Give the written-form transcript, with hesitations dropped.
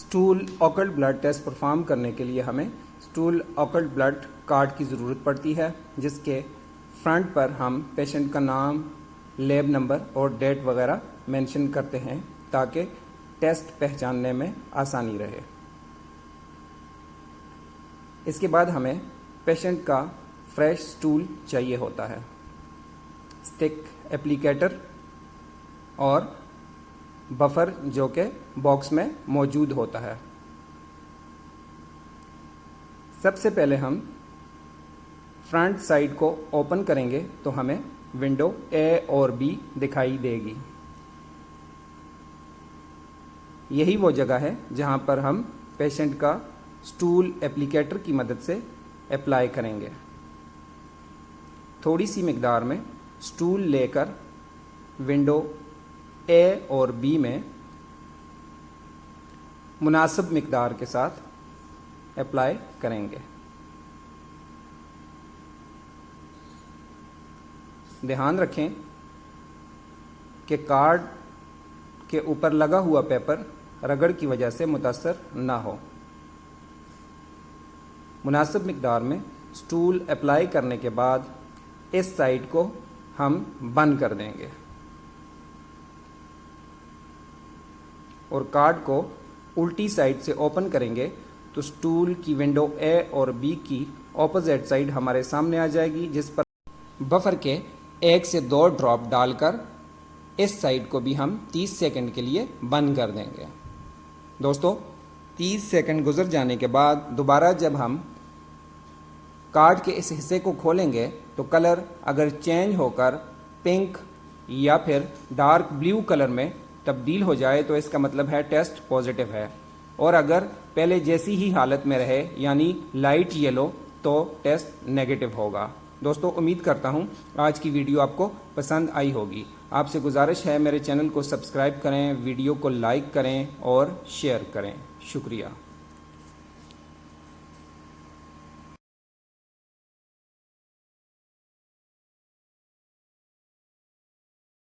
Stool occult blood test perform کرنے کے لیے ہمیں اسٹول اوکلٹ بلڈ کارڈ کی ضرورت پڑتی ہے، جس کے فرنٹ پر ہم پیشنٹ کا نام، لیب نمبر اور ڈیٹ وغیرہ مینشن کرتے ہیں تاکہ ٹیسٹ پہچاننے میں آسانی رہے۔ اس کے بعد ہمیں پیشنٹ کا فریش اسٹول چاہیے ہوتا ہے، اسٹک اپلیکیٹر اور بفر جو کہ باکس میں موجود ہوتا ہے۔ سب سے پہلے ہم فرنٹ سائڈ کو اوپن کریں گے تو ہمیں ونڈو اے اور بی دکھائی دے گی۔ یہی وہ جگہ ہے جہاں پر ہم پیشنٹ کا اسٹول اپلیکیٹر کی مدد سے اپلائی کریں گے۔ تھوڑی سی مقدار میں اسٹول لے کر ونڈو اے اور بی میں مناسب مقدار کے ساتھ اپلائی کریں گے۔ دھیان رکھیں کہ کارڈ کے اوپر لگا ہوا پیپر رگڑ کی وجہ سے متاثر نہ ہو۔ مناسب مقدار میں اسٹول اپلائی کرنے کے بعد اس سائڈ کو ہم بند کر دیں گے اور کارڈ کو الٹی سائڈ سے اوپن کریں گے تو اسٹول کی ونڈو اے اور بی کی اپوزٹ سائڈ ہمارے سامنے آ جائے گی، جس پر بفر کے 1 سے 2 ڈراپ ڈال کر اس سائڈ کو بھی ہم 30 سیکنڈ کے لیے بند کر دیں گے۔ دوستو 30 سیکنڈ گزر جانے کے بعد دوبارہ جب ہم کارڈ کے اس حصے کو کھولیں گے تو کلر اگر چینج ہو کر پنک یا پھر ڈارک بلیو کلر میں تبدیل ہو جائے تو اس کا مطلب ہے ٹیسٹ پازیٹیو ہے، اور اگر پہلے جیسی ہی حالت میں رہے یعنی لائٹ یلو تو ٹیسٹ نیگیٹو ہوگا۔ دوستو امید کرتا ہوں آج کی ویڈیو آپ کو پسند آئی ہوگی۔ آپ سے گزارش ہے میرے چینل کو سبسکرائب کریں، ویڈیو کو لائک کریں اور شیئر کریں۔ شکریہ۔